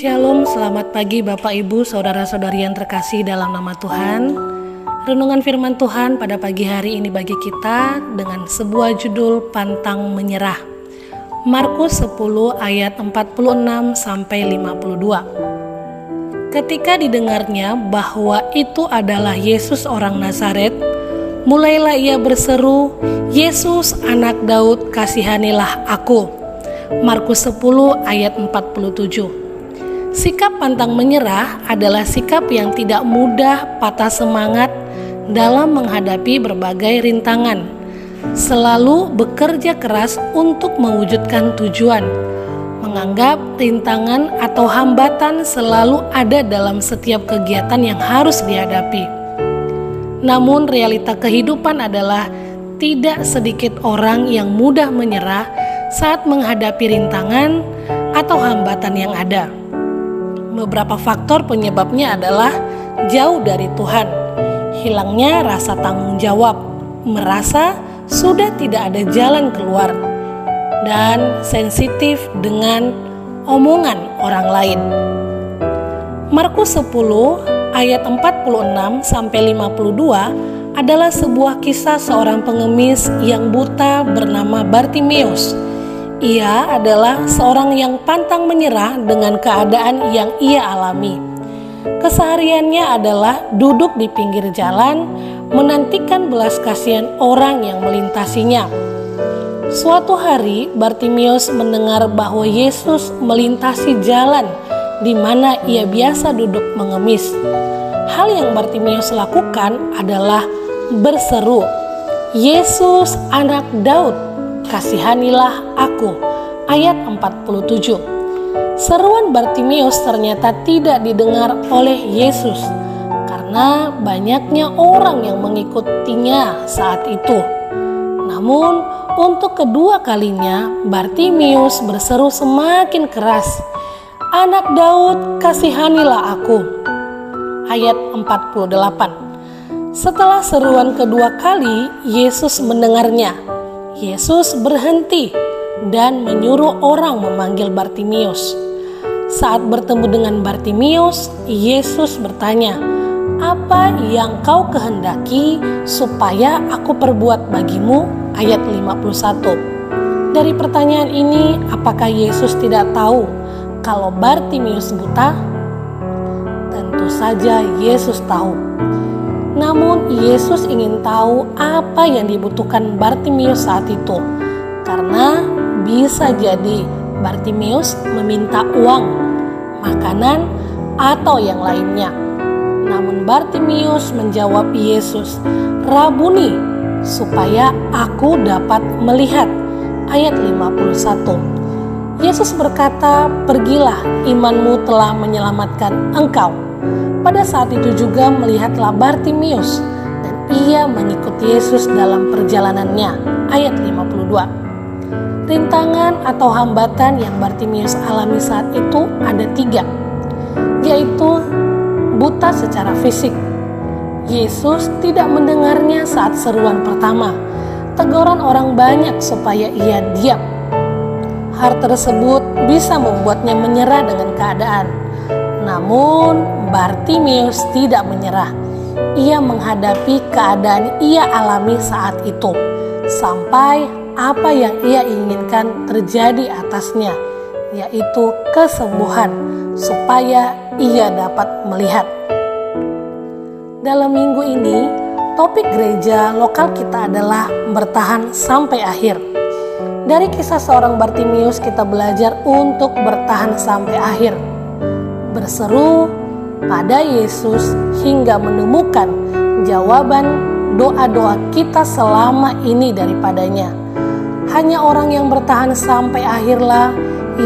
Shalom, selamat pagi Bapak Ibu, Saudara-saudari yang terkasih dalam nama Tuhan. Renungan firman Tuhan pada pagi hari ini bagi kita dengan sebuah judul Pantang Menyerah. Markus 10 ayat 46 sampai 52. Ketika didengarnya bahwa itu adalah Yesus orang Nazaret, mulailah ia berseru, "Yesus anak Daud, kasihanilah aku." Markus 10 ayat 47. Sikap pantang menyerah adalah sikap yang tidak mudah patah semangat dalam menghadapi berbagai rintangan. Selalu bekerja keras untuk mewujudkan tujuan. Menganggap rintangan atau hambatan selalu ada dalam setiap kegiatan yang harus dihadapi. Namun realita kehidupan adalah tidak sedikit orang yang mudah menyerah saat menghadapi rintangan atau hambatan yang ada. Beberapa faktor penyebabnya adalah jauh dari Tuhan, hilangnya rasa tanggung jawab, merasa sudah tidak ada jalan keluar, dan sensitif dengan omongan orang lain. Markus 10 ayat 46 sampai 52 adalah sebuah kisah seorang pengemis yang buta bernama Bartimeus. Ia adalah seorang yang pantang menyerah dengan keadaan yang ia alami. Kesehariannya adalah duduk di pinggir jalan, menantikan belas kasihan orang yang melintasinya. Suatu hari, Bartimeus mendengar bahwa Yesus melintasi jalan di mana ia biasa duduk mengemis. Hal yang Bartimeus lakukan adalah berseru, "Yesus anak Daud, kasihanilah aku." Ayat 47. Seruan Bartimeus ternyata tidak didengar oleh Yesus karena banyaknya orang yang mengikutinya saat itu. Namun untuk kedua kalinya Bartimeus berseru semakin keras, "Anak Daud, kasihanilah aku." Ayat 48. Setelah seruan kedua kali Yesus mendengarnya. Yesus berhenti dan menyuruh orang memanggil Bartimeus. Saat bertemu dengan Bartimeus, Yesus bertanya, "Apa yang kau kehendaki supaya aku perbuat bagimu?" Ayat 51. Dari pertanyaan ini, apakah Yesus tidak tahu kalau Bartimeus buta? Tentu saja Yesus tahu. Namun Yesus ingin tahu apa yang dibutuhkan Bartimeus saat itu, karena bisa jadi Bartimeus meminta uang, makanan, atau yang lainnya. Namun Bartimeus menjawab Yesus, "Rabuni, supaya aku dapat melihat." Ayat 51. Yesus berkata, "Pergilah, imanmu telah menyelamatkan engkau." Pada saat itu juga melihatlah Bartimeus dan ia mengikut Yesus dalam perjalanannya. Ayat 52. Rintangan atau hambatan yang Bartimeus alami saat itu ada 3, yaitu buta secara fisik. Yesus tidak mendengarnya saat seruan pertama. Teguran orang banyak supaya ia diam. Hal tersebut bisa membuatnya menyerah dengan keadaan. Namun Bartimeus tidak menyerah. Ia menghadapi keadaan ia alami saat itu sampai apa yang ia inginkan terjadi atasnya, yaitu kesembuhan, supaya ia dapat melihat. Dalam minggu ini, topik gereja lokal kita adalah bertahan sampai akhir. Dari kisah seorang Bartimeus kita belajar untuk bertahan sampai akhir, berseru pada Yesus hingga menemukan jawaban doa-doa kita selama ini daripadanya. Hanya orang yang bertahan sampai akhirlah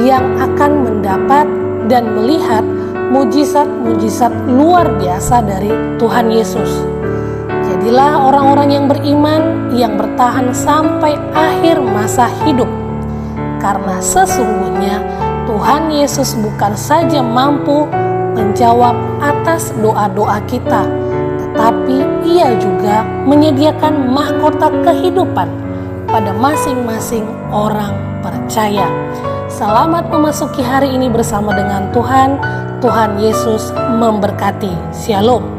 yang akan mendapat dan melihat mujizat-mujizat luar biasa dari Tuhan Yesus. Jadilah orang-orang yang beriman yang bertahan sampai akhir masa hidup, karena sesungguhnya Tuhan Yesus bukan saja mampu menjawab atas doa-doa kita, tetapi Ia juga menyediakan mahkota kehidupan pada masing-masing orang percaya. Selamat memasuki hari ini bersama dengan Tuhan. Tuhan Yesus memberkati. Shalom.